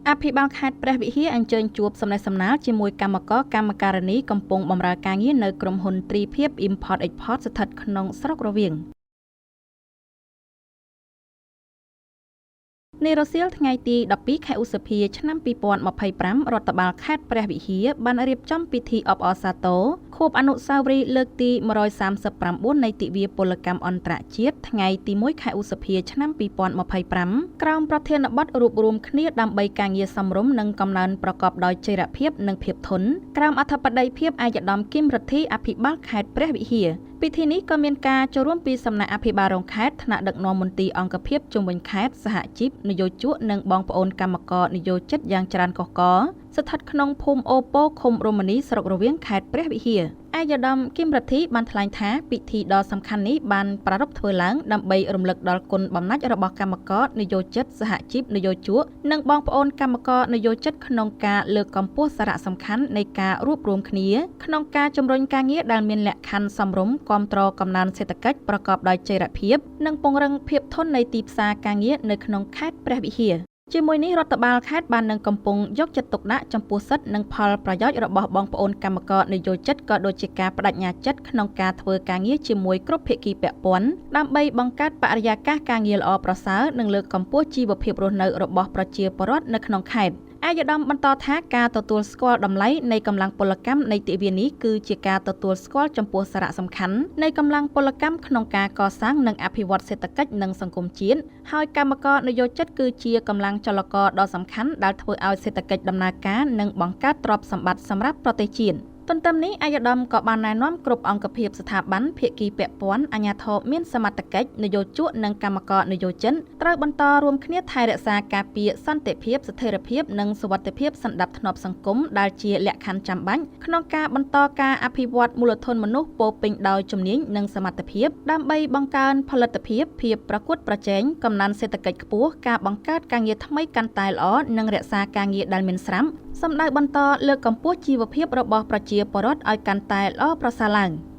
អភិបាលខេត្តព្រះវិហារអញ្ជើញជួបសំណេះសំណាលជាមួយកម្មករកម្មការិនីកំពុងបម្រើការងារនៅក្រុមហ៊ុនទ្រីភិប Import Export ស្ថិតក្នុងស្រុករវៀងនារសៀលថ្ងៃទី12ខែឧសភាឆ្នាំ2025រដ្ឋបាលខេត្តព្រះវិហារបានរៀបចំពិធីអបអរសាទរខួបអនុស្សាវរីយ៍លើកទី139នៃទិវាពលកម្មអន្តរជាតិថ្ងៃទី1ខែឧសភាឆ្នាំ2025ក្រោមប្រធានបទរួបរวมគ្នាដើម្បីការងារសមរម្យនិងកំណើនប្រកបដោយចីរភាពនិងភាពធន់ក្រោមអធិបតីភាពឯកឧត្តមគឹមរិទ្ធីអភិបាលខេត្តព្រះវិហារពិធីនេះក៏មានការចូលរួមពីសំណាក់អភិបាលរងខេត្តថ្នាក់ដឹកនាំមន្ទីរអង្គភាពជុំវិញខេត្តសហជីពនយោជកនិងបងប្អូនកម្មករនយោជិតយ៉ាងច្រើនកុះករស្ថិតក្នុងភូមិអូប៉ូឃុំរមនីស្រុករវៀងខេត្តព្រះវិហារឯកឧត្តមគឹមរិទ្ធីបានថ្លែងថាពិធីដ៏សំខាន់នេះបានប្រារព្ធធ្វើឡើងដើម្បីរំលឹកដល់គុណបំណាច់របស់កម្មករនយោជិតសហជីពនយោជកនិងបងប្អូនកម្មករនយោជិតក្នុងការលើកកម្ពស់សារៈសំខាន់នៃការរួបរวมគ្នាក្នុងការជំរុញការងារដែលមានលក្ខខណ្ឌសមរម្យគាំទ្រកំណើនសេដ្ឋកិច្ចប្រកបដោយចីរភាពនិងពង្រឹងភាពធន់នៃទីផ្សារការងារនៅក្នុងខេត្តព្រះវិហារជាមួយនេះរដ្ឋបាលខេត្តបាននឹងកំពុងយកចិត្តទុកដាក់ចំពោះសិទ្ធិនិងផលប្រយោជន៍របស់បងប្អូនកម្មករនយោជិតក៏ដូចជាការបដិញ្ញាចិត្តក្នុងការធ្វើការងារជាមួយគ្រប់ភាគីពាក់ព័ន្ធដើម្បីបង្កើតបរិយាកាសការងារល្អប្រសើរនិងលើកកម្ពស់ជីវភាពរស់នៅរបស់ប្រជាពលរដ្ឋនៅក្នុងខេត្តឯកឧត្តមបន្តថាការទទួលស្គាល់តម្លៃនៃកម្លាំងពលកម្មនៃទិវានេះគឺជាការទទួលស្គាល់ចំពោះសារៈសំខាន់នៃកម្លាំងពលកម្មក្នុងការកសាងនិងអភិវឌ្ឍសេដ្ឋកិច្ចនិងសង្គមជាតិហើយកម្មករនយោជិតគឺជាកម្លាំងចលករដ៏សំខាន់ដែលធ្វើឲ្យសេដ្ឋកិច្ចដំណើរការនិងបង្កើតទ្រព្យសម្បត្តិសម្រាប់ប្រទេសជាតិទន្ទឹមនេះឯកឧត្តមក៏បានណែនាំគ្រប់អង្គភាពស្ថាប័នភាគីពាក់ព័ន្ធអាជ្ញាធរមានសមត្ថកិច្ចនយោជកនិងកម្មករនយោជិតត្រូវបន្តរួមគ្នាថែរក្សាការពារសន្តិភាពស្ថិរភាពនិងសុវត្ថិភាពសណ្ដាប់ធ្នាប់សង្គមដែលជាលក្ខខណ្ឌចាំបាច់ក្នុងការបន្តការអភិវឌ្ឍមូលធនមនុស្សពោរពេញដោយជំនាញនិងសមត្ថភាពដើម្បីបង្កើនផលិតភាពភាពប្រកួតប្រជែងកំណើនសេដ្ឋកិច្ចខ្ពស់ការបង្កើតការងារថ្មីកាន់តែល្អនិងរក្សាការងារដែលមានស្រាប់សម្ដៅបន្តលើកកម្ពស់ជីវភាពរបស់ប្រជាពលរដ្ឋឲ្យកាន់តែល្អប្រសើរឡើង។